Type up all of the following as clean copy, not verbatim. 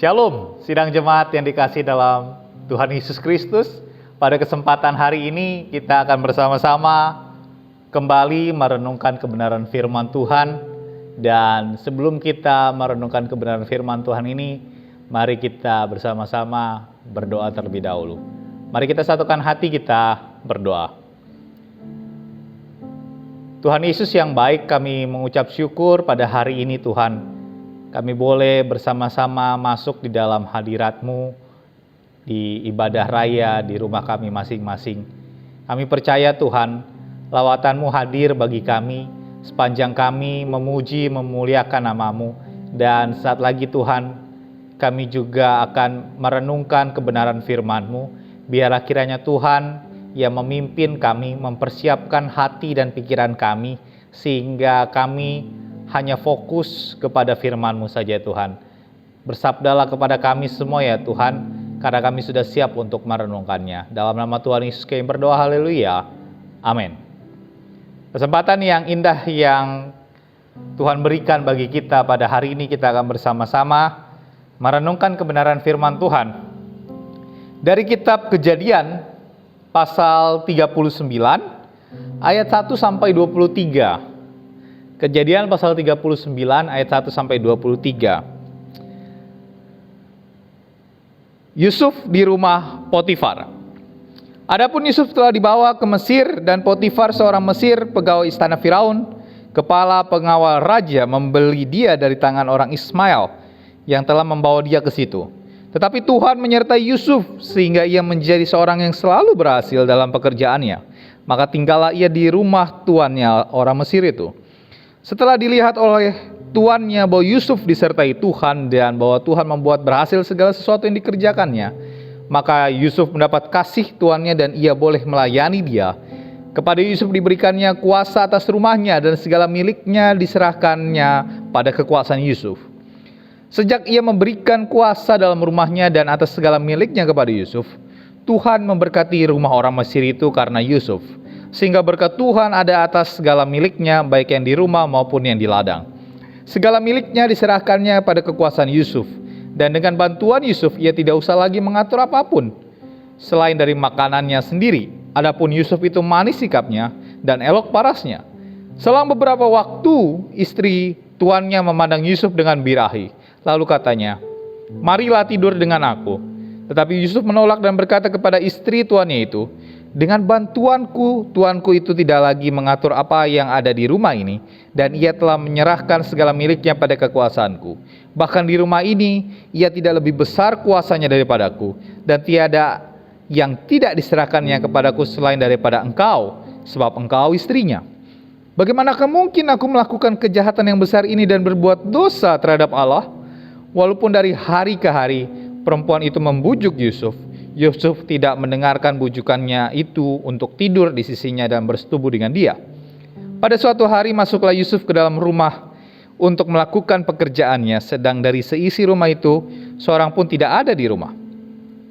Shalom, sidang jemaat yang dikasihi dalam Tuhan Yesus Kristus. Pada kesempatan hari ini kita akan bersama-sama kembali merenungkan kebenaran firman Tuhan. Dan sebelum kita merenungkan kebenaran firman Tuhan ini, mari kita bersama-sama berdoa terlebih dahulu. Mari kita satukan hati kita berdoa. Tuhan Yesus yang baik, kami mengucap syukur pada hari ini Tuhan. Kami boleh bersama-sama masuk di dalam hadirat-Mu, di ibadah raya, di rumah kami masing-masing. Kami percaya Tuhan, lawatan-Mu hadir bagi kami, sepanjang kami memuji, memuliakan nama-Mu. Dan saat lagi Tuhan, kami juga akan merenungkan kebenaran firman-Mu. Biarlah kiranya Tuhan yang memimpin kami, mempersiapkan hati dan pikiran kami, sehingga kami hanya fokus kepada firman-Mu saja Tuhan. Bersabdalah kepada kami semua ya Tuhan, karena kami sudah siap untuk merenungkannya. Dalam nama Tuhan Yesus kami berdoa, haleluya, amin. Kesempatan yang indah yang Tuhan berikan bagi kita pada hari ini, kita akan bersama-sama merenungkan kebenaran firman Tuhan. Dari kitab Kejadian pasal 39 ayat 1 sampai 23. Kejadian pasal 39 ayat 1 sampai 23. Yusuf di rumah Potifar. Adapun Yusuf telah dibawa ke Mesir, dan Potifar seorang Mesir, pegawai istana Firaun, kepala pengawal raja, membeli dia dari tangan orang Ismail yang telah membawa dia ke situ. Tetapi Tuhan menyertai Yusuf sehingga ia menjadi seorang yang selalu berhasil dalam pekerjaannya. Maka tinggallah ia di rumah tuannya orang Mesir itu. Setelah dilihat oleh tuannya bahwa Yusuf disertai Tuhan dan bahwa Tuhan membuat berhasil segala sesuatu yang dikerjakannya, maka Yusuf mendapat kasih tuannya dan ia boleh melayani dia. Kepada Yusuf diberikannya kuasa atas rumahnya dan segala miliknya diserahkannya pada kekuasaan Yusuf. Sejak ia memberikan kuasa dalam rumahnya dan atas segala miliknya kepada Yusuf, Tuhan memberkati rumah orang Mesir itu karena Yusuf, sehingga berkat Tuhan ada atas segala miliknya, baik yang di rumah maupun yang di ladang. Segala miliknya diserahkannya pada kekuasaan Yusuf, dan dengan bantuan Yusuf ia tidak usah lagi mengatur apapun selain dari makanannya sendiri. Adapun Yusuf itu manis sikapnya dan elok parasnya. Selang beberapa waktu, istri tuannya memandang Yusuf dengan birahi, lalu katanya, "Marilah tidur dengan aku." Tetapi Yusuf menolak dan berkata kepada istri tuannya itu, "Dengan bantuanku, tuanku itu tidak lagi mengatur apa yang ada di rumah ini, dan ia telah menyerahkan segala miliknya pada kekuasaanku. Bahkan di rumah ini, ia tidak lebih besar kuasanya daripadaku, dan tiada yang tidak diserahkannya kepadaku selain daripada engkau, sebab engkau istrinya. Bagaimanakah mungkin aku melakukan kejahatan yang besar ini dan berbuat dosa terhadap Allah?" Walaupun dari hari ke hari, perempuan itu membujuk Yusuf, Yusuf tidak mendengarkan bujukannya itu untuk tidur di sisinya dan bersetubuh dengan dia. Pada suatu hari masuklah Yusuf ke dalam rumah untuk melakukan pekerjaannya, sedang dari seisi rumah itu seorang pun tidak ada di rumah.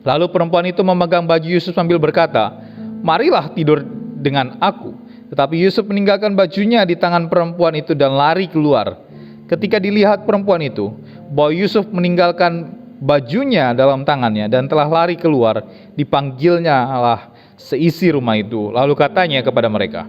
Lalu perempuan itu memegang baju Yusuf sambil berkata, "Marilah tidur dengan aku." Tetapi Yusuf meninggalkan bajunya di tangan perempuan itu dan lari keluar. Ketika dilihat perempuan itu bahwa Yusuf meninggalkan bajunya dalam tangannya dan telah lari keluar, dipanggilnya lah seisi rumah itu. Lalu katanya kepada mereka,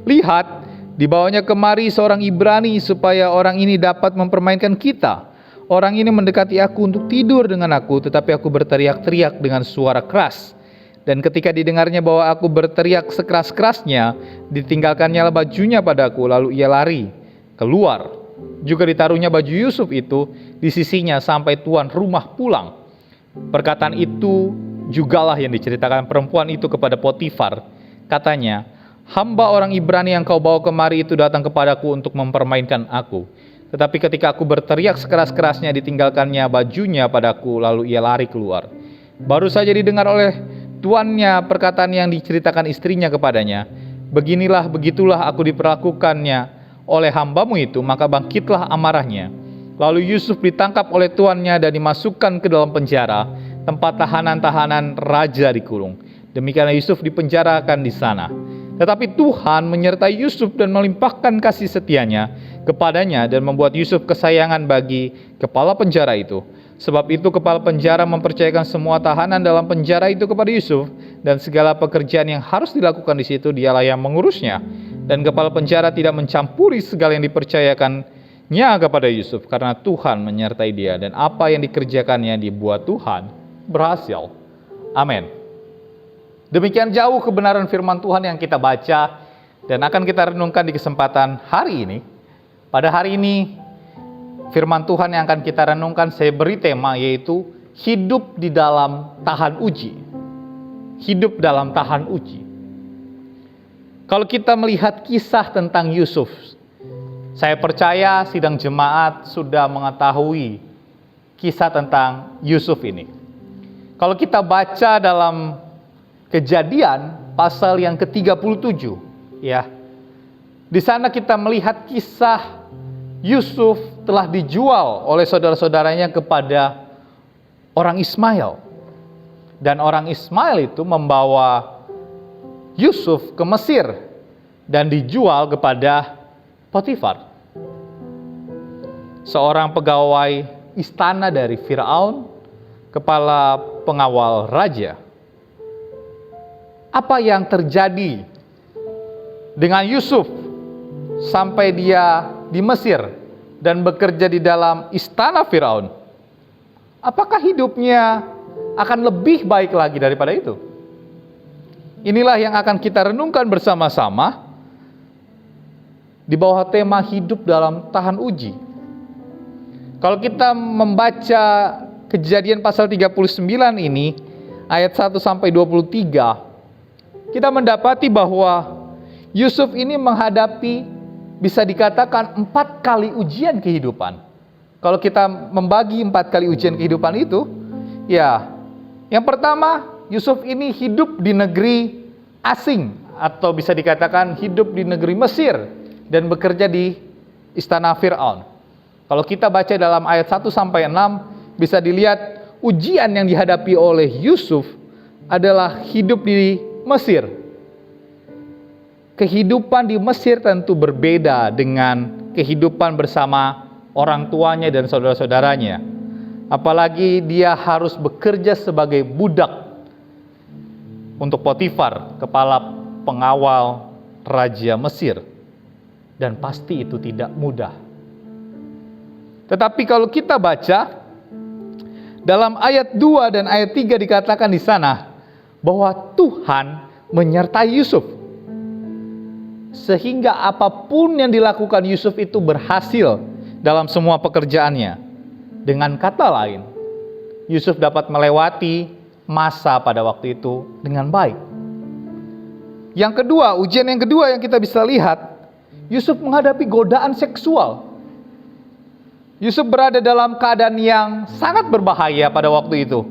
"Lihat, dibawanya kemari seorang Ibrani supaya orang ini dapat mempermainkan kita. Orang ini mendekati aku untuk tidur dengan aku, tetapi aku berteriak-teriak dengan suara keras. Dan ketika didengarnya bahwa aku berteriak sekeras-kerasnya, ditinggalkannya bajunya padaku, lalu ia lari keluar. Juga ditaruhnya baju Yusuf itu di sisinya sampai tuan rumah pulang." Perkataan itu jugalah yang diceritakan perempuan itu kepada Potifar. Katanya, "Hamba orang Ibrani yang kau bawa kemari itu datang kepadaku untuk mempermainkan aku. Tetapi ketika aku berteriak sekeras-kerasnya, ditinggalkannya bajunya padaku, lalu ia lari keluar." Baru saja didengar oleh tuannya perkataan yang diceritakan istrinya kepadanya, "Beginilah begitulah aku diperlakukannya oleh hambamu itu," maka bangkitlah amarahnya. Lalu Yusuf ditangkap oleh tuannya dan dimasukkan ke dalam penjara, tempat tahanan-tahanan raja dikurung. Demikianlah Yusuf dipenjarakan di sana. Tetapi Tuhan menyertai Yusuf dan melimpahkan kasih setianya kepadanya dan membuat Yusuf kesayangan bagi kepala penjara itu. Sebab itu kepala penjara mempercayakan semua tahanan dalam penjara itu kepada Yusuf, dan segala pekerjaan yang harus dilakukan di situ dialah yang mengurusnya. Dan kepala penjara tidak mencampuri segala yang dipercayakannya kepada Yusuf, karena Tuhan menyertai dia, dan apa yang dikerjakannya dibuat Tuhan berhasil. Amin. Demikian jauh kebenaran firman Tuhan yang kita baca dan akan kita renungkan di kesempatan hari ini. Pada hari ini, firman Tuhan yang akan kita renungkan saya beri tema, yaitu hidup di dalam tahan uji. Hidup dalam tahan uji. Kalau kita melihat kisah tentang Yusuf, saya percaya sidang jemaat sudah mengetahui kisah tentang Yusuf ini. Kalau kita baca dalam Kejadian pasal yang ke-37, ya. Di sana kita melihat kisah Yusuf telah dijual oleh saudara-saudaranya kepada orang Ismail. Dan orang Ismail itu membawa Yusuf ke Mesir dan dijual kepada Potifar, seorang pegawai istana dari Firaun, kepala pengawal raja. Apa yang terjadi dengan Yusuf sampai dia di Mesir dan bekerja di dalam istana Firaun? Apakah hidupnya akan lebih baik lagi daripada itu? Inilah yang akan kita renungkan bersama-sama di bawah tema hidup dalam tahan uji. Kalau kita membaca Kejadian pasal 39 ini, ayat 1 sampai 23, kita mendapati bahwa Yusuf ini menghadapi, bisa dikatakan, 4 kali ujian kehidupan. Kalau kita membagi 4 kali ujian kehidupan itu, ya, yang pertama, Yusuf ini hidup di negeri asing, atau bisa dikatakan hidup di negeri Mesir dan bekerja di istana Firaun. Kalau kita baca dalam ayat 1 sampai 6, bisa dilihat ujian yang dihadapi oleh Yusuf adalah hidup di Mesir. Kehidupan di Mesir tentu berbeda dengan kehidupan bersama orang tuanya dan saudara-saudaranya. Apalagi dia harus bekerja sebagai budak untuk Potifar, kepala pengawal raja Mesir. Dan pasti itu tidak mudah. Tetapi kalau kita baca dalam ayat 2 dan ayat 3 dikatakan di sana bahwa Tuhan menyertai Yusuf, sehingga apapun yang dilakukan Yusuf itu berhasil dalam semua pekerjaannya. Dengan kata lain, Yusuf dapat melewati masa pada waktu itu dengan baik. Yang kedua, ujian yang kedua yang kita bisa lihat, Yusuf menghadapi godaan seksual. Yusuf berada dalam keadaan yang sangat berbahaya pada waktu itu,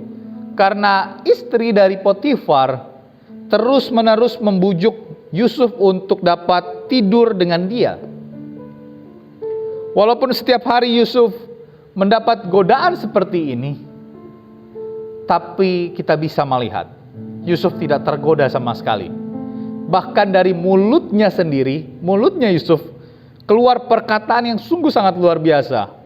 karena istri dari Potifar terus-menerus membujuk Yusuf untuk dapat tidur dengan dia. Walaupun setiap hari Yusuf mendapat godaan seperti ini, tapi kita bisa melihat Yusuf tidak tergoda sama sekali. Bahkan dari mulutnya sendiri, mulutnya Yusuf keluar perkataan yang sungguh sangat luar biasa.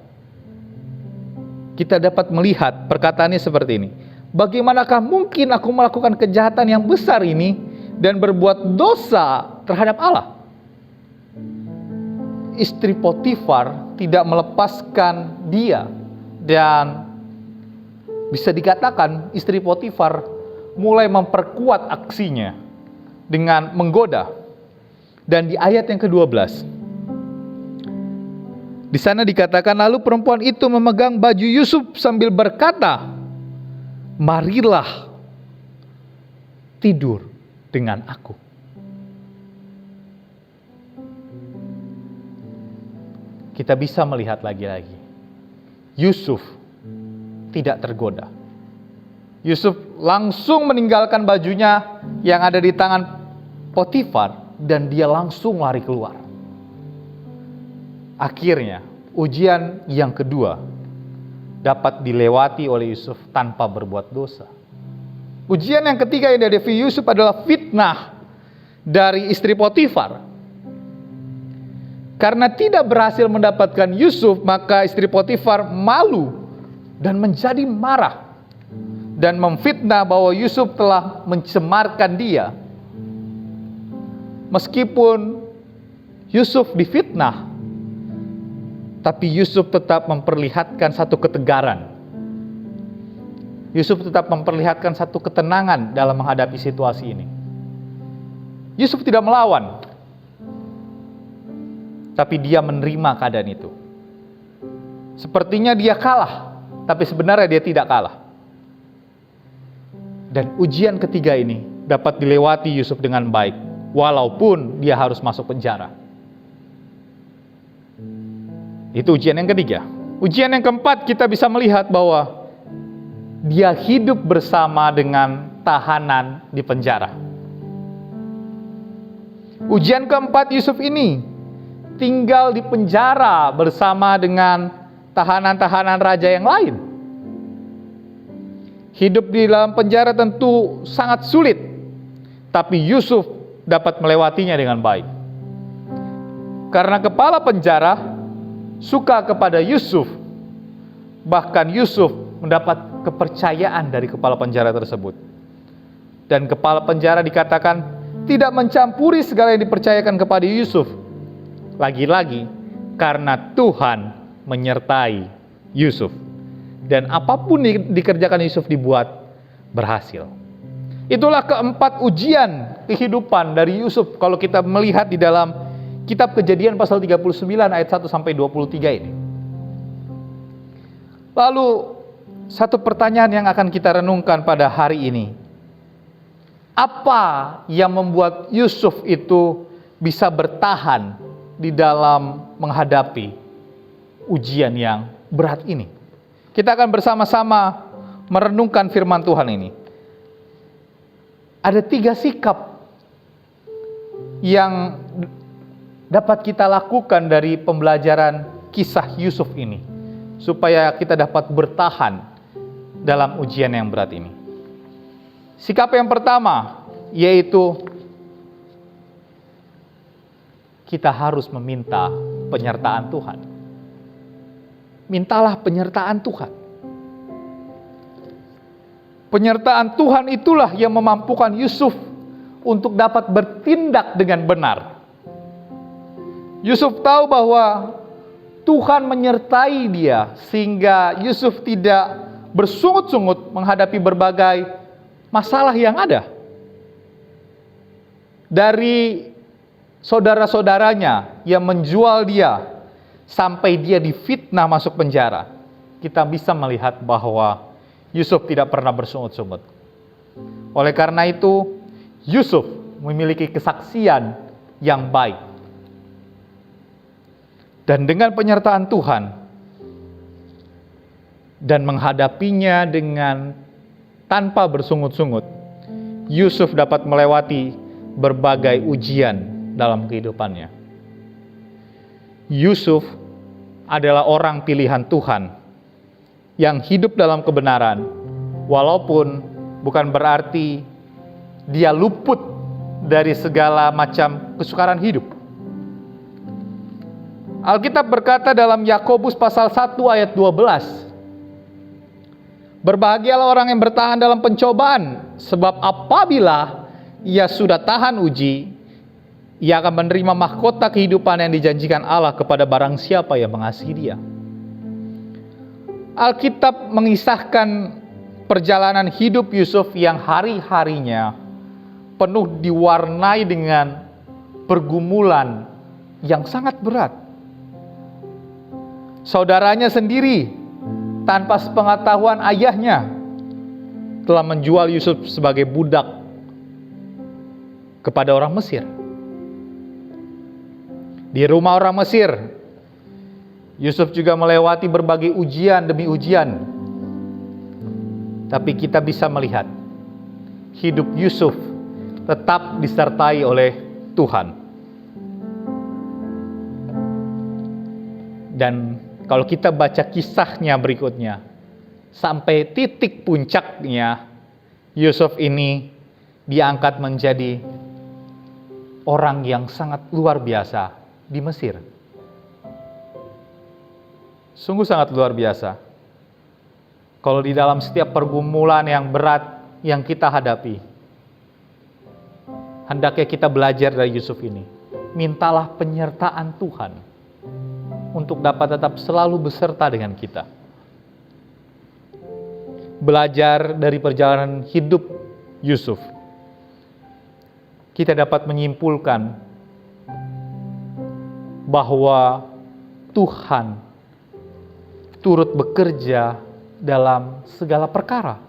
Kita dapat melihat perkataannya seperti ini. Bagaimanakah mungkin aku melakukan kejahatan yang besar ini dan berbuat dosa terhadap Allah? Istri Potifar tidak melepaskan dia, dan bisa dikatakan istri Potifar mulai memperkuat aksinya dengan menggoda. Dan di ayat yang ke-12, di sana dikatakan, lalu perempuan itu memegang baju Yusuf sambil berkata, marilah tidur dengan aku. Kita bisa melihat lagi-lagi, Yusuf tidak tergoda. Yusuf langsung meninggalkan bajunya yang ada di tangan Potifar dan dia langsung lari keluar. Akhirnya, ujian yang kedua dapat dilewati oleh Yusuf tanpa berbuat dosa. Ujian yang ketiga yang dihadapi Yusuf adalah fitnah dari istri Potifar. Karena tidak berhasil mendapatkan Yusuf, maka istri Potifar malu dan menjadi marah dan memfitnah bahwa Yusuf telah mencemarkan dia. Meskipun Yusuf difitnah, tapi Yusuf tetap memperlihatkan satu ketegaran. Yusuf tetap memperlihatkan satu ketenangan dalam menghadapi situasi ini. Yusuf tidak melawan, tapi dia menerima keadaan itu. Sepertinya dia kalah, tapi sebenarnya dia tidak kalah. Dan ujian ketiga ini dapat dilewati Yusuf dengan baik, walaupun dia harus masuk penjara. Itu ujian yang ketiga. Ujian yang keempat, kita bisa melihat bahwa dia hidup bersama dengan tahanan di penjara. Ujian keempat, Yusuf ini tinggal di penjara bersama dengan tahanan-tahanan raja yang lain. Hidup di dalam penjara tentu sangat sulit, tapi Yusuf dapat melewatinya dengan baik. Karena kepala penjara suka kepada Yusuf, bahkan Yusuf mendapat kepercayaan dari kepala penjara tersebut. Dan kepala penjara dikatakan tidak mencampuri segala yang dipercayakan kepada Yusuf. Lagi-lagi karena Tuhan menyertai Yusuf. Dan apapun dikerjakan Yusuf dibuat berhasil. Itulah keempat ujian kehidupan dari Yusuf kalau kita melihat di dalam kitab Kejadian pasal 39 ayat 1 sampai 23 ini. Lalu satu pertanyaan yang akan kita renungkan pada hari ini. Apa yang membuat Yusuf itu bisa bertahan di dalam menghadapi ujian yang berat ini? Kita akan bersama-sama merenungkan firman Tuhan ini. Ada 3 sikap yang dapat kita lakukan dari pembelajaran kisah Yusuf ini, supaya kita dapat bertahan dalam ujian yang berat ini. Sikap yang pertama, yaitu kita harus meminta penyertaan Tuhan. Mintalah penyertaan Tuhan. Penyertaan Tuhan itulah yang memampukan Yusuf untuk dapat bertindak dengan benar. Yusuf tahu bahwa Tuhan menyertai dia, sehingga Yusuf tidak bersungut-sungut menghadapi berbagai masalah yang ada. Dari saudara-saudaranya yang menjual dia, sampai dia difitnah masuk penjara, kita bisa melihat bahwa Yusuf tidak pernah bersungut-sungut. Oleh karena itu, Yusuf memiliki kesaksian yang baik. Dan dengan penyertaan Tuhan, dan menghadapinya dengan tanpa bersungut-sungut, Yusuf dapat melewati berbagai ujian dalam kehidupannya. Yusuf adalah orang pilihan Tuhan yang hidup dalam kebenaran, walaupun bukan berarti dia luput dari segala macam kesukaran hidup. Alkitab berkata dalam Yakobus pasal 1 ayat 12, berbahagialah orang yang bertahan dalam pencobaan, sebab apabila ia sudah tahan uji, ia akan menerima mahkota kehidupan yang dijanjikan Allah kepada barang siapa yang mengasihi dia. Alkitab mengisahkan perjalanan hidup Yusuf yang hari-harinya penuh diwarnai dengan pergumulan yang sangat berat. Saudaranya sendiri tanpa sepengetahuan ayahnya telah menjual Yusuf sebagai budak kepada orang Mesir. Di rumah orang Mesir, Yusuf juga melewati berbagai ujian demi ujian. Tapi kita bisa melihat hidup Yusuf tetap disertai oleh Tuhan. Dan kalau kita baca kisahnya berikutnya, sampai titik puncaknya, Yusuf ini diangkat menjadi orang yang sangat luar biasa di Mesir. Sungguh sangat luar biasa. Kalau di dalam setiap pergumulan yang berat yang kita hadapi, hendaknya kita belajar dari Yusuf ini. Mintalah penyertaan Tuhan untuk dapat tetap selalu beserta dengan kita. Belajar dari perjalanan hidup Yusuf, kita dapat menyimpulkan bahwa Tuhan turut bekerja dalam segala perkara.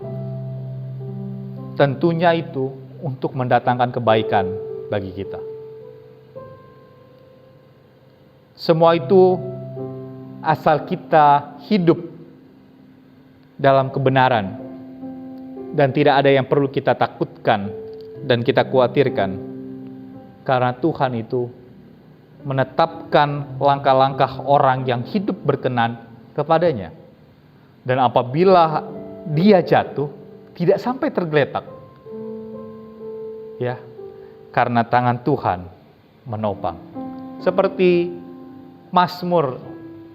Tentunya itu untuk mendatangkan kebaikan bagi kita. Semua itu asal kita hidup dalam kebenaran dan tidak ada yang perlu kita takutkan dan kita khawatirkan, karena Tuhan itu menetapkan langkah-langkah orang yang hidup berkenan kepadanya. Dan apabila dia jatuh, tidak sampai tergeletak. Ya, karena tangan Tuhan menopang. Seperti Mazmur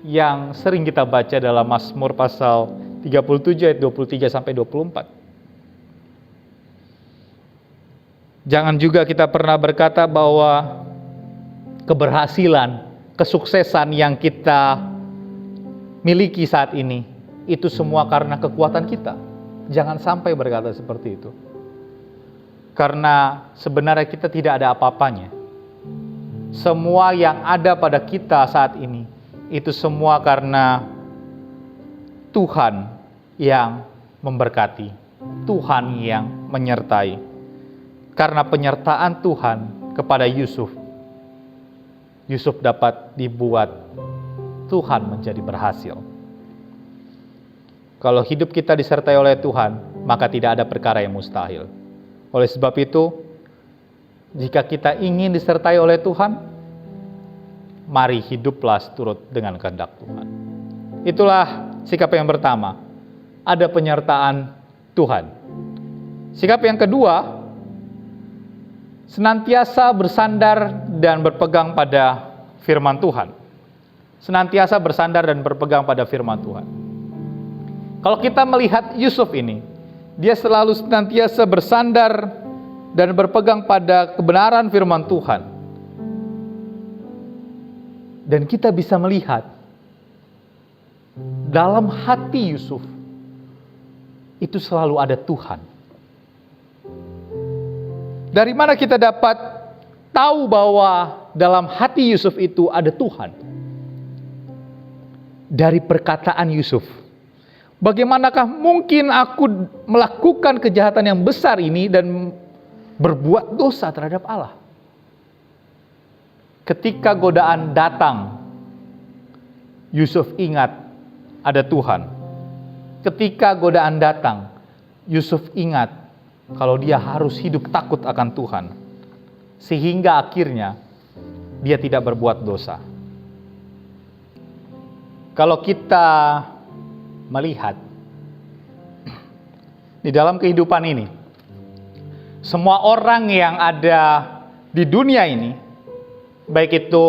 yang sering kita baca dalam Mazmur pasal 37 ayat 23 sampai 24. Jangan juga kita pernah berkata bahwa keberhasilan, kesuksesan yang kita miliki saat ini itu semua karena kekuatan kita. Jangan sampai berkata seperti itu. Karena sebenarnya kita tidak ada apa-apanya. Semua yang ada pada kita saat ini, itu semua karena Tuhan yang memberkati, Tuhan yang menyertai. Karena penyertaan Tuhan kepada Yusuf, Yusuf dapat dibuat Tuhan menjadi berhasil. Kalau hidup kita disertai oleh Tuhan, maka tidak ada perkara yang mustahil. Oleh sebab itu, jika kita ingin disertai oleh Tuhan, mari hiduplah turut dengan kehendak Tuhan. Itulah sikap yang pertama, ada penyertaan Tuhan. Sikap yang kedua, senantiasa bersandar dan berpegang pada firman Tuhan. Senantiasa bersandar dan berpegang pada firman Tuhan. Kalau kita melihat Yusuf ini, dia selalu senantiasa bersandar dan berpegang pada kebenaran firman Tuhan. Dan kita bisa melihat dalam hati Yusuf itu selalu ada Tuhan. Dari mana kita dapat tahu bahwa dalam hati Yusuf itu ada Tuhan? Dari perkataan Yusuf. Bagaimanakah mungkin aku melakukan kejahatan yang besar ini dan berbuat dosa terhadap Allah? Ketika godaan datang, Yusuf ingat ada Tuhan. Ketika godaan datang, Yusuf ingat kalau dia harus hidup takut akan Tuhan. Sehingga akhirnya dia tidak berbuat dosa. Kalau kita melihat di dalam kehidupan ini, semua orang yang ada di dunia ini, baik itu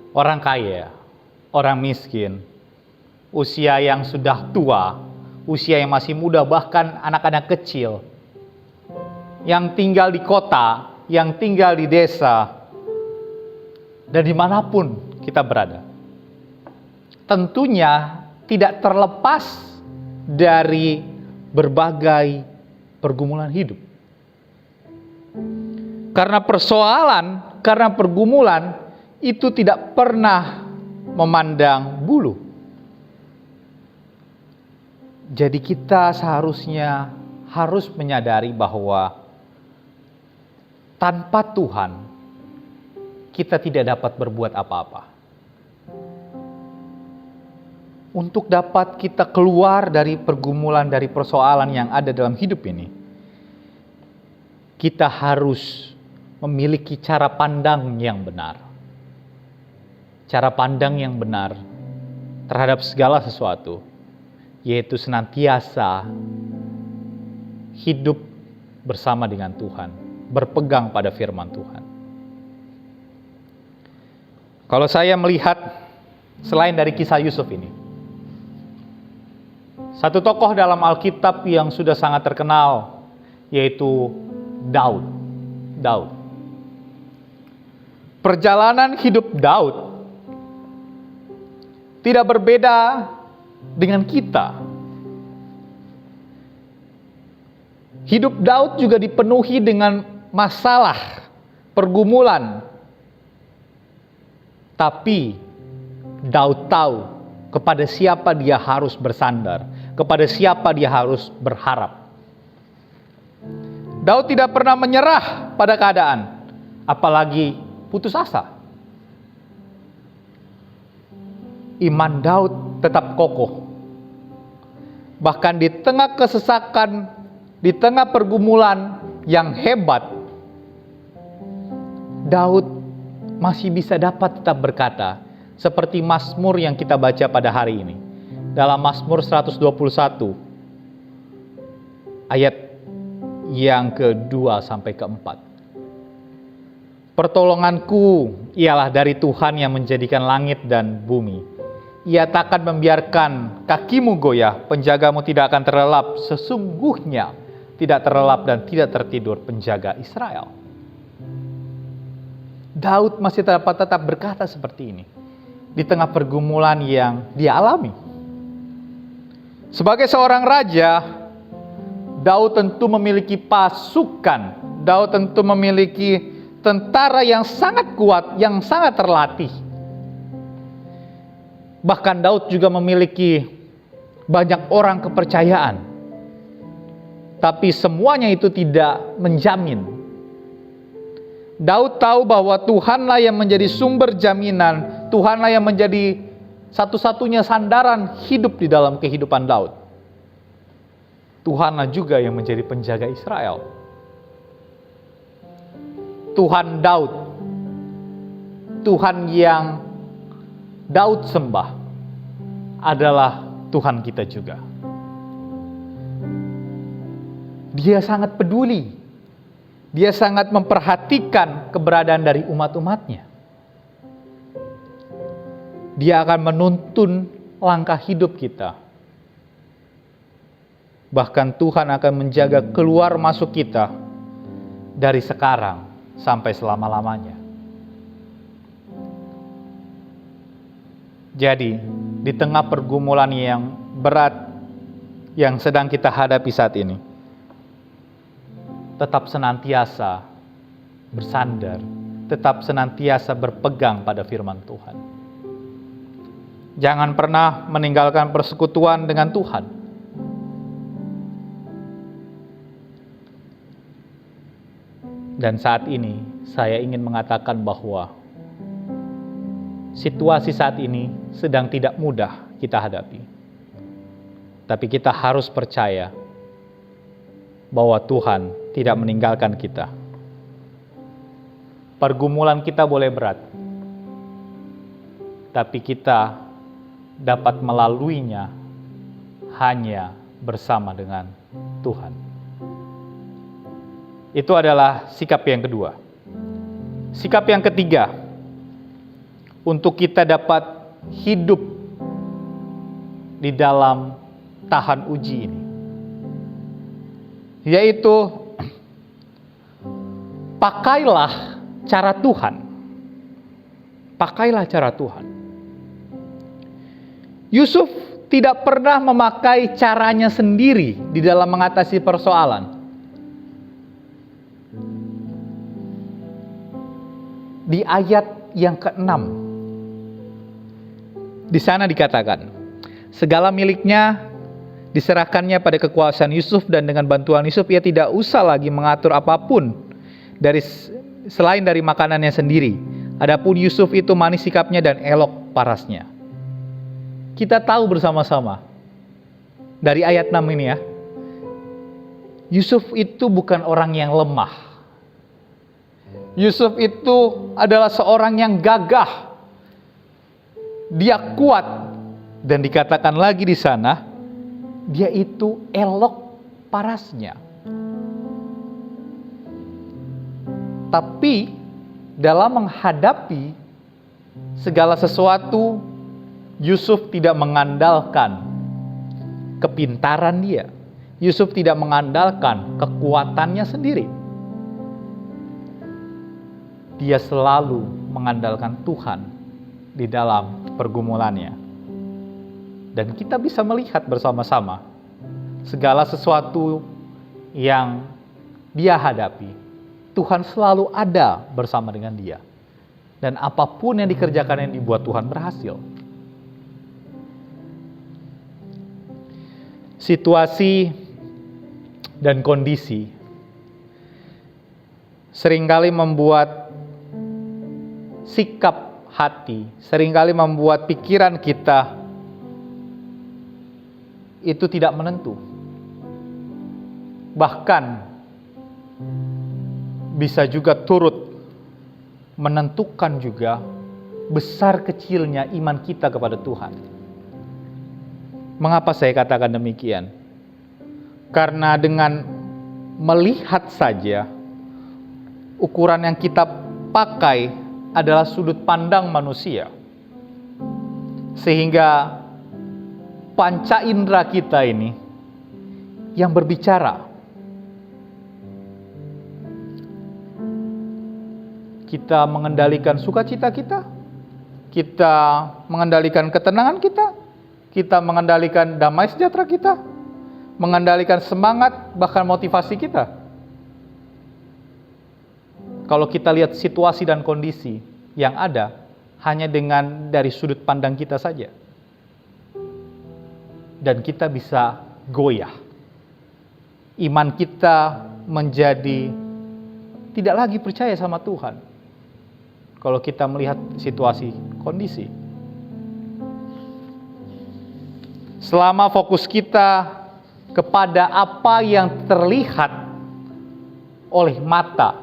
orang kaya, orang miskin, usia yang sudah tua, usia yang masih muda, bahkan anak-anak kecil, yang tinggal di kota, yang tinggal di desa, dan dimanapun kita berada. Tentunya tidak terlepas dari berbagai pergumulan hidup. Karena persoalan, karena pergumulan itu tidak pernah memandang bulu. Jadi kita seharusnya harus menyadari bahwa tanpa Tuhan kita tidak dapat berbuat apa-apa. Untuk dapat kita keluar dari pergumulan, dari persoalan yang ada dalam hidup ini, kita harus memiliki cara pandang yang benar. Cara pandang yang benar terhadap segala sesuatu, yaitu senantiasa hidup bersama dengan Tuhan, berpegang pada firman Tuhan. Kalau saya melihat selain dari kisah Yusuf ini, Satu tokoh dalam Alkitab yang sudah sangat terkenal, yaitu Daud. Daud. Perjalanan hidup Daud tidak berbeda dengan kita. Hidup Daud juga dipenuhi dengan masalah, pergumulan. Tapi Daud tahu kepada siapa dia harus bersandar, kepada siapa dia harus berharap. Daud tidak pernah menyerah pada keadaan, apalagi putus asa. Iman Daud tetap kokoh. Bahkan di tengah kesesakan, di tengah pergumulan yang hebat, Daud masih bisa dapat tetap berkata, seperti Mazmur yang kita baca pada hari ini. Dalam Mazmur 121, ayat yang kedua sampai keempat. Pertolonganku ialah dari Tuhan yang menjadikan langit dan bumi. Ia takkan membiarkan kakimu goyah, penjagamu tidak akan terlelap. Sesungguhnya tidak terlelap dan tidak tertidur penjaga Israel. Daud masih dapat tetap berkata seperti ini di tengah pergumulan yang dia alami. Sebagai seorang raja, Daud tentu memiliki pasukan. Daud tentu memiliki tentara yang sangat kuat, yang sangat terlatih. Bahkan Daud juga memiliki banyak orang kepercayaan. Tapi semuanya itu tidak menjamin. Daud tahu bahwa Tuhanlah yang menjadi sumber jaminan, Tuhanlah yang menjadi satu-satunya sandaran hidup di dalam kehidupan Daud. Tuhanlah juga yang menjadi penjaga Israel. Tuhan Daud, Tuhan yang Daud sembah, adalah Tuhan kita juga. Dia sangat peduli. Dia sangat memperhatikan keberadaan dari umat-umatnya. Dia akan menuntun langkah hidup kita. Bahkan Tuhan akan menjaga keluar masuk kita dari sekarang sampai selama-lamanya. Jadi, di tengah pergumulan yang berat yang sedang kita hadapi saat ini, tetap senantiasa bersandar, tetap senantiasa berpegang pada firman Tuhan. Jangan pernah meninggalkan persekutuan dengan Tuhan. Dan saat ini saya ingin mengatakan bahwa situasi saat ini sedang tidak mudah kita hadapi. Tapi kita harus percaya bahwa Tuhan tidak meninggalkan kita. Pergumulan kita boleh berat, tapi kita dapat melaluinya hanya bersama dengan Tuhan. Itu adalah sikap yang kedua. Sikap yang ketiga, untuk kita dapat hidup di dalam tahan uji ini, yaitu pakailah cara Tuhan. Pakailah cara Tuhan. Yusuf tidak pernah memakai caranya sendiri di dalam mengatasi persoalan. Di ayat yang ke-6, di sana dikatakan, segala miliknya diserahkannya pada kekuasaan Yusuf, dan dengan bantuan Yusuf ia tidak usah lagi mengatur apapun selain dari makanannya sendiri. Adapun Yusuf itu manis sikapnya dan elok parasnya. Kita tahu bersama-sama dari ayat 6 ini ya, Yusuf itu bukan orang yang lemah. Yusuf itu adalah seorang yang gagah. Dia kuat, dan dikatakan lagi di sana, dia itu elok parasnya. Tapi dalam menghadapi segala sesuatu, Yusuf tidak mengandalkan kepintaran dia. Yusuf tidak mengandalkan kekuatannya sendiri. Dia selalu mengandalkan Tuhan di dalam pergumulannya. Dan kita bisa melihat bersama-sama segala sesuatu yang dia hadapi, Tuhan selalu ada bersama dengan dia. Dan apapun yang dikerjakan yang dibuat Tuhan berhasil. Situasi dan kondisi seringkali membuat sikap hati, seringkali membuat pikiran kita itu tidak menentu. Bahkan bisa juga turut menentukan juga besar kecilnya iman kita kepada Tuhan. Mengapa saya katakan demikian? Karena dengan melihat saja, ukuran yang kita pakai adalah sudut pandang manusia. Sehingga panca indera kita ini yang berbicara. Kita mengendalikan sukacita kita, kita mengendalikan ketenangan kita mengendalikan damai sejahtera kita, mengendalikan semangat bahkan motivasi kita. Kalau kita lihat situasi dan kondisi yang ada hanya dengan dari sudut pandang kita saja, dan kita bisa goyah. Iman kita menjadi tidak lagi percaya sama Tuhan. Kalau kita melihat situasi, kondisi. Selama fokus kita kepada apa yang terlihat oleh mata,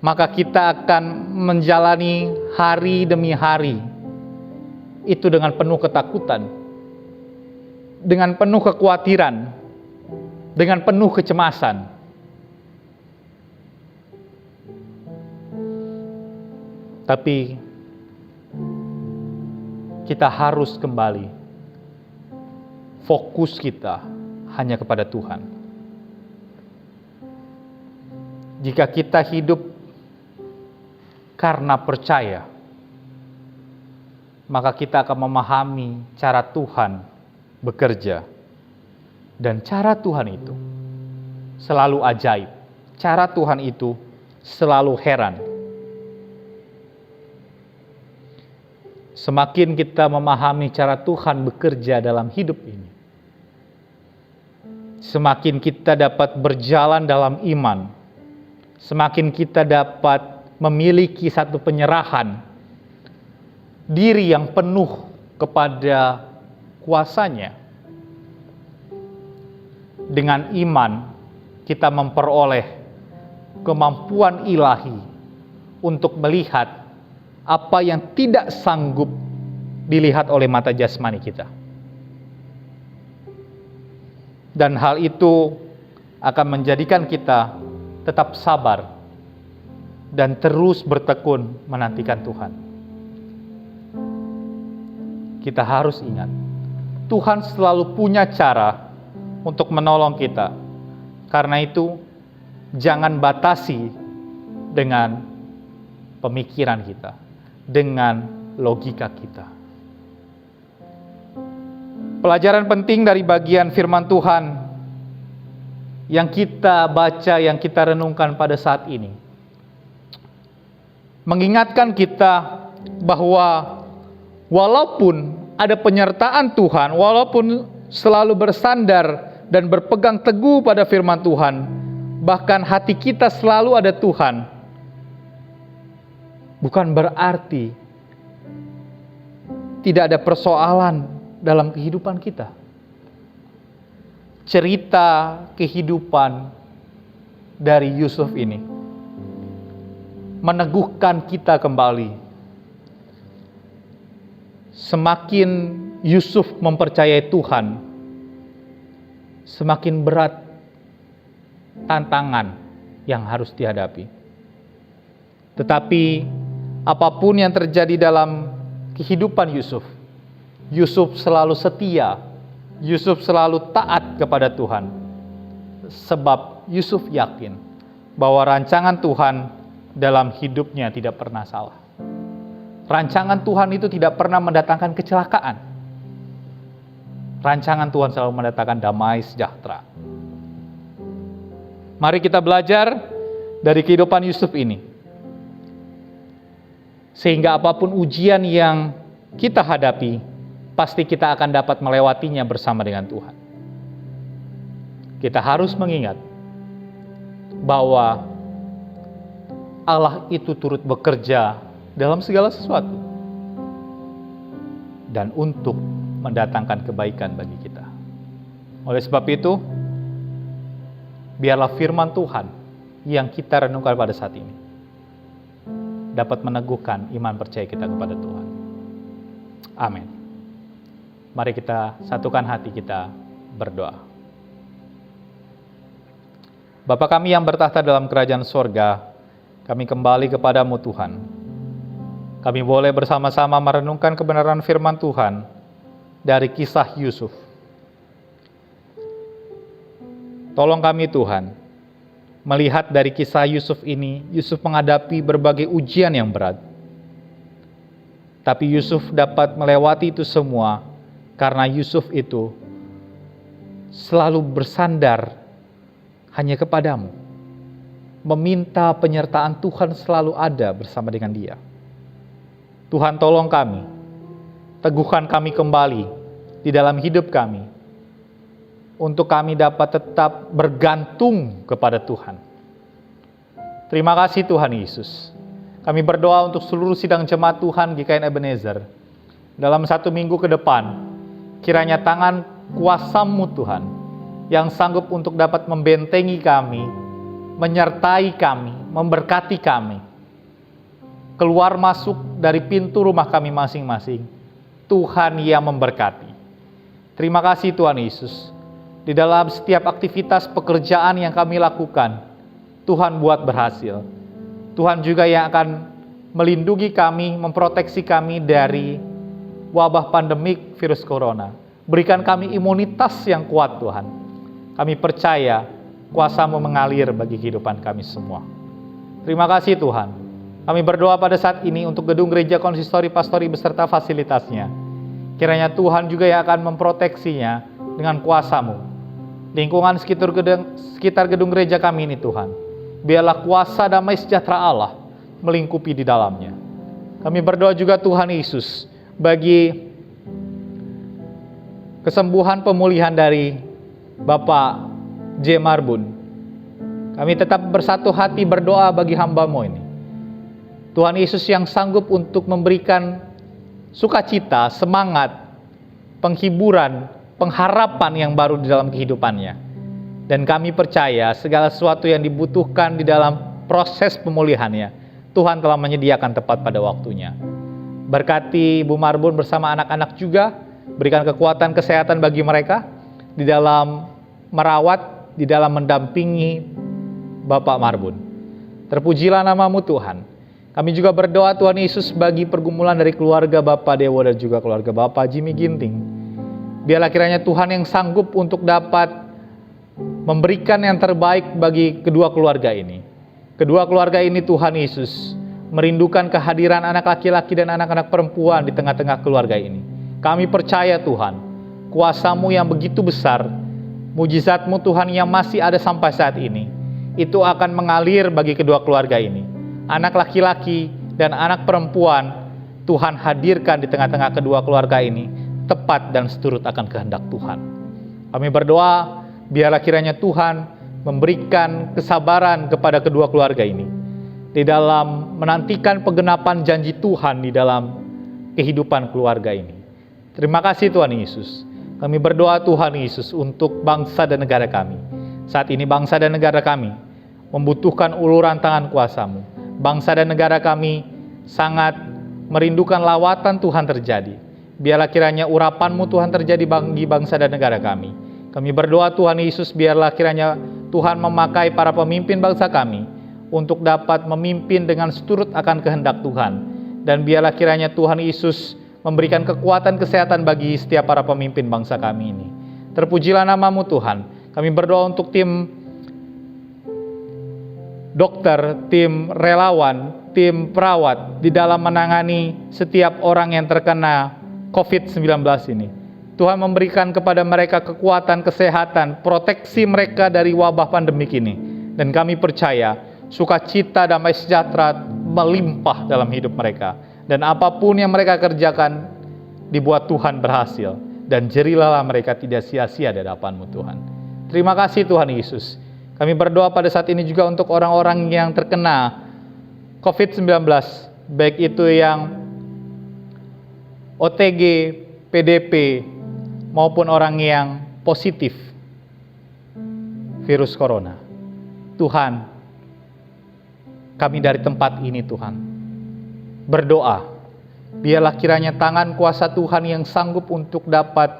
maka kita akan menjalani hari demi hari itu dengan penuh ketakutan, dengan penuh kekhawatiran, dengan penuh kecemasan. Tapi kita harus kembali fokus kita hanya kepada Tuhan. Jika kita hidup karena percaya, maka kita akan memahami cara Tuhan bekerja. Dan cara Tuhan itu selalu ajaib. Cara Tuhan itu selalu heran. Semakin kita memahami cara Tuhan bekerja dalam hidup ini, semakin kita dapat berjalan dalam iman, semakin kita dapat memiliki satu penyerahan diri yang penuh kepada kuasanya. Dengan iman kita memperoleh kemampuan ilahi untuk melihat apa yang tidak sanggup dilihat oleh mata jasmani kita. Dan hal itu akan menjadikan kita tetap sabar dan terus bertekun menantikan Tuhan. Kita harus ingat, Tuhan selalu punya cara untuk menolong kita. Karena itu, jangan batasi dengan pemikiran kita, dengan logika kita. Pelajaran penting dari bagian firman Tuhan yang kita baca, yang kita renungkan pada saat ini, mengingatkan kita bahwa walaupun ada penyertaan Tuhan, walaupun selalu bersandar dan berpegang teguh pada firman Tuhan, bahkan hati kita selalu ada Tuhan, bukan berarti tidak ada persoalan dalam kehidupan kita. Cerita kehidupan dari Yusuf ini meneguhkan kita kembali. Semakin Yusuf mempercayai Tuhan, semakin berat tantangan yang harus dihadapi. Tetapi apapun yang terjadi dalam kehidupan Yusuf, Yusuf selalu setia, Yusuf selalu taat kepada Tuhan. Sebab Yusuf yakin bahwa rancangan Tuhan dalam hidupnya tidak pernah salah. Rancangan Tuhan itu tidak pernah mendatangkan kecelakaan. Rancangan Tuhan selalu mendatangkan damai sejahtera. Mari kita belajar dari kehidupan Yusuf ini. Sehingga apapun ujian yang kita hadapi, pasti kita akan dapat melewatinya bersama dengan Tuhan. Kita harus mengingat bahwa Allah itu turut bekerja dalam segala sesuatu dan untuk mendatangkan kebaikan bagi kita. Oleh sebab itu, biarlah firman Tuhan yang kita renungkan pada saat ini dapat meneguhkan iman percaya kita kepada Tuhan. Amin. Mari kita satukan hati kita berdoa. Bapa kami yang bertahta dalam kerajaan sorga, kami kembali kepadamu Tuhan. Kami boleh bersama-sama merenungkan kebenaran firman Tuhan dari kisah Yusuf. Tolong kami Tuhan, melihat dari kisah Yusuf ini, Yusuf menghadapi berbagai ujian yang berat. Tapi Yusuf dapat melewati itu semua karena Yusuf itu selalu bersandar hanya kepadamu. Meminta penyertaan Tuhan selalu ada bersama dengan dia. Tuhan tolong kami, teguhkan kami kembali di dalam hidup kami, untuk kami dapat tetap bergantung kepada Tuhan. Terima kasih Tuhan Yesus. Kami berdoa untuk seluruh sidang jemaat Tuhan GKN Ebenezer. Dalam 1 minggu ke depan, kiranya tangan kuasa-Mu Tuhan, yang sanggup untuk dapat membentengi kami, menyertai kami, memberkati kami. Keluar masuk dari pintu rumah kami masing-masing, Tuhan yang memberkati. Terima kasih Tuhan Yesus. Di dalam setiap aktivitas pekerjaan yang kami lakukan, Tuhan buat berhasil. Tuhan juga yang akan melindungi kami, memproteksi kami dari wabah pandemik virus corona. Berikan kami imunitas yang kuat Tuhan. Kami percaya kuasa-Mu mengalir bagi kehidupan kami semua. Terima kasih Tuhan. Kami berdoa pada saat ini untuk gedung gereja konsistori pastori beserta fasilitasnya. Kiranya Tuhan juga yang akan memproteksinya dengan kuasa-Mu. Lingkungan sekitar gedung gereja kami ini Tuhan, biarlah kuasa damai sejahtera Allah melingkupi di dalamnya. Kami berdoa juga Tuhan Yesus bagi kesembuhan pemulihan dari Bapak J. Marbun. Kami tetap bersatu hati berdoa bagi hamba-Mu ini. Tuhan Yesus yang sanggup untuk memberikan sukacita, semangat, penghiburan, pengharapan yang baru di dalam kehidupannya. Dan kami percaya segala sesuatu yang dibutuhkan di dalam proses pemulihannya, Tuhan telah menyediakan tepat pada waktunya. Berkati Ibu Marbun bersama anak-anak juga, berikan kekuatan kesehatan bagi mereka di dalam merawat, di dalam mendampingi Bapak Marbun. Terpujilah nama-Mu Tuhan. Kami juga berdoa Tuhan Yesus bagi pergumulan dari keluarga Bapak Dewo dan juga keluarga Bapak Jimmy Ginting. Biarlah kiranya Tuhan yang sanggup untuk dapat memberikan yang terbaik bagi kedua keluarga ini. Kedua keluarga ini Tuhan Yesus merindukan kehadiran anak laki-laki dan anak-anak perempuan di tengah-tengah keluarga ini. Kami percaya Tuhan, kuasa-Mu yang begitu besar, mujizat-Mu Tuhan yang masih ada sampai saat ini, itu akan mengalir bagi kedua keluarga ini. Anak laki-laki dan anak perempuan Tuhan hadirkan di tengah-tengah kedua keluarga ini tepat dan seturut akan kehendak Tuhan. Kami berdoa biarlah kiranya Tuhan memberikan kesabaran kepada kedua keluarga ini di dalam menantikan penggenapan janji Tuhan di dalam kehidupan keluarga ini. Terima kasih Tuhan Yesus. Kami berdoa Tuhan Yesus untuk bangsa dan negara kami. Saat ini bangsa dan negara kami membutuhkan uluran tangan kuasa-Mu. Bangsa dan negara kami sangat merindukan lawatan Tuhan terjadi. Biarlah kiranya urapan-Mu Tuhan terjadi bagi bangsa dan negara kami. Kami berdoa Tuhan Yesus biarlah kiranya Tuhan memakai para pemimpin bangsa kami untuk dapat memimpin dengan seturut akan kehendak Tuhan. Dan biarlah kiranya Tuhan Yesus memberikan kekuatan kesehatan bagi setiap para pemimpin bangsa kami ini. Terpujilah nama-Mu Tuhan. Kami berdoa untuk tim dokter, tim relawan, tim perawat di dalam menangani setiap orang yang terkena COVID-19 ini. Tuhan memberikan kepada mereka kekuatan kesehatan, proteksi mereka dari wabah pandemik ini. Dan kami percaya sukacita damai sejahtera melimpah dalam hidup mereka. Dan apapun yang mereka kerjakan dibuat Tuhan berhasil. Dan jerilah mereka tidak sia-sia di hadapan-Mu Tuhan. Terima kasih Tuhan Yesus. Kami berdoa pada saat ini juga untuk orang-orang yang terkena COVID-19, baik itu yang OTG, PDP, maupun orang yang positif virus corona. Tuhan, kami dari tempat ini Tuhan, berdoa, biarlah kiranya tangan kuasa Tuhan yang sanggup untuk dapat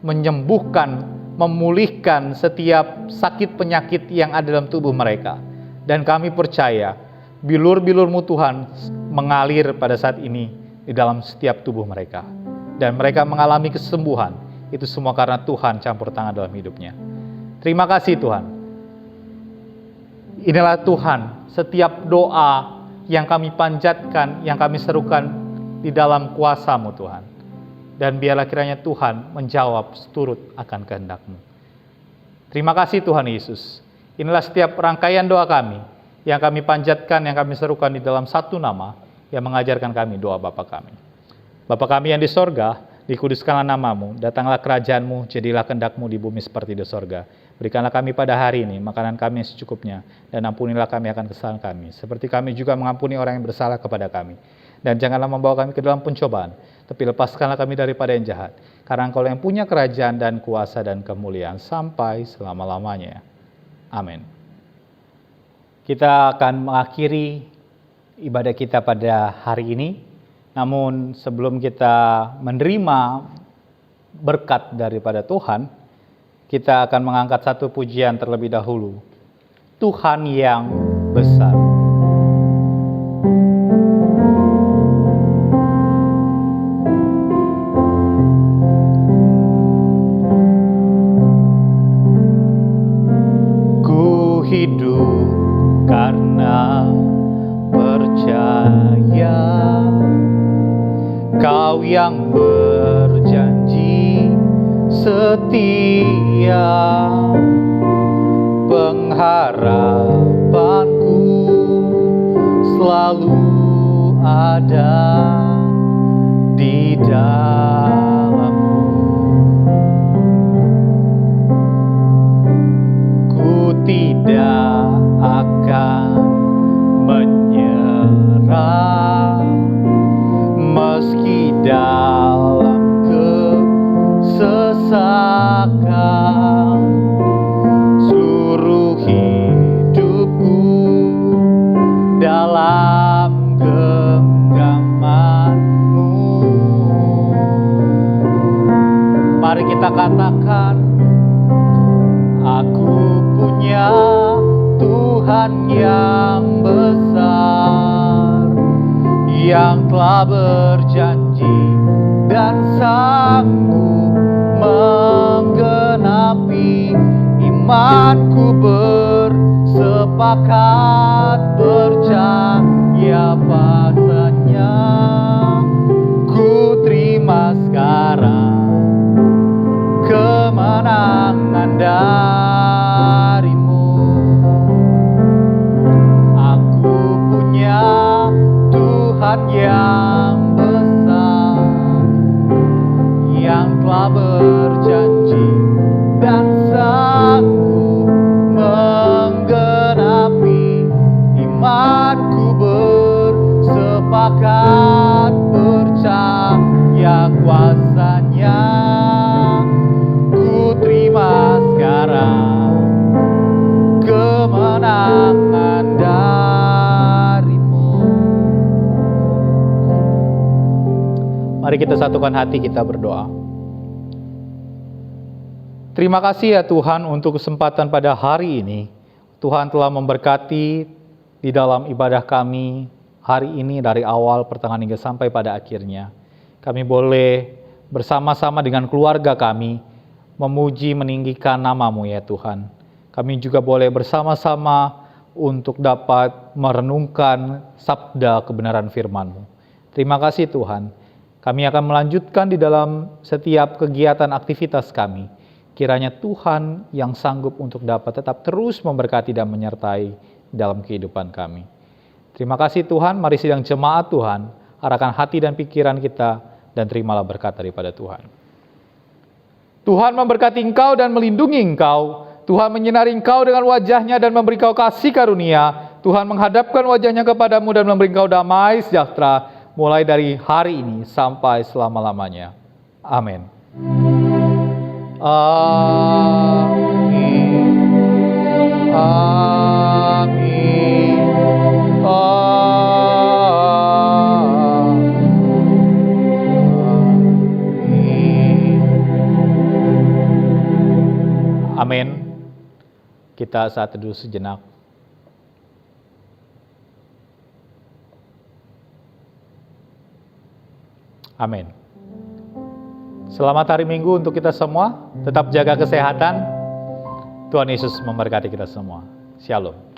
menyembuhkan, memulihkan setiap sakit penyakit yang ada dalam tubuh mereka. Dan kami percaya bilur-bilur-Mu Tuhan mengalir pada saat ini di dalam setiap tubuh mereka. Dan mereka mengalami kesembuhan. Itu semua karena Tuhan campur tangan dalam hidupnya. Terima kasih Tuhan. Inilah Tuhan, setiap doa yang kami panjatkan, yang kami serukan di dalam kuasa-Mu Tuhan. Dan biarlah kiranya Tuhan menjawab seturut akan kehendak-Mu. Terima kasih Tuhan Yesus. Inilah setiap rangkaian doa kami yang kami panjatkan, yang kami serukan di dalam satu nama yang mengajarkan kami doa Bapa kami. Bapa kami yang di sorga, dikuduskanlah nama-Mu, datanglah kerajaan-Mu, jadilah kehendak-Mu di bumi seperti di sorga. Berikanlah kami pada hari ini makanan kami yang secukupnya, dan ampunilah kami akan kesalahan kami, seperti kami juga mengampuni orang yang bersalah kepada kami. Dan janganlah membawa kami ke dalam pencobaan, tapi lepaskanlah kami daripada yang jahat. Karena Engkau yang punya kerajaan dan kuasa dan kemuliaan sampai selama-lamanya. Amin. Kita akan mengakhiri ibadah kita pada hari ini. Namun sebelum kita menerima berkat daripada Tuhan, kita akan mengangkat satu pujian terlebih dahulu. Tuhan yang besar. Hidup karena percaya Kau yang berjanji setia, pengharapanku selalu ada di dalam-Mu. Tidak akan menyerah meski dalam kesesakan. Seluruh hidupku dalam genggaman-Mu. Mari kita katakan, aku punya Tuhan yang besar, yang telah berjanji dan sanggup menggenapi. Imanku bersepakat percaya padanya. Ku terima sekarang kemenangan dari-Mu. Aku punya Tuhan yang besar, yang telah berjanji dan sanggup menggenapi. Imanku bersepakat percaya kuasa-Nya. Terima sekarang kemenangan dari-Mu. Mari kita satukan hati, kita berdoa. Terima kasih ya Tuhan untuk kesempatan pada hari ini. Tuhan telah memberkati di dalam ibadah kami hari ini dari awal pertengahan hingga sampai pada akhirnya. Kami boleh bersama-sama dengan keluarga kami memuji meninggikan nama-Mu ya Tuhan. Kami juga boleh bersama-sama untuk dapat merenungkan sabda kebenaran firman-Mu. Terima kasih Tuhan. Kami akan melanjutkan di dalam setiap kegiatan aktivitas kami. Kiranya Tuhan yang sanggup untuk dapat tetap terus memberkati dan menyertai dalam kehidupan kami. Terima kasih Tuhan, mari sidang jemaat Tuhan, arahkan hati dan pikiran kita, dan terimalah berkat daripada Tuhan. Tuhan memberkati engkau dan melindungi engkau. Tuhan menyinari engkau dengan wajah-Nya dan memberi engkau kasih karunia. Tuhan menghadapkan wajah-Nya kepadamu dan memberi engkau damai sejahtera, mulai dari hari ini sampai selama-lamanya. Amin. Amin. Amin. Amin. Kita saat teduh sejenak. Amin. Selamat hari Minggu untuk kita semua. Tetap jaga kesehatan. Tuhan Yesus memberkati kita semua. Shalom.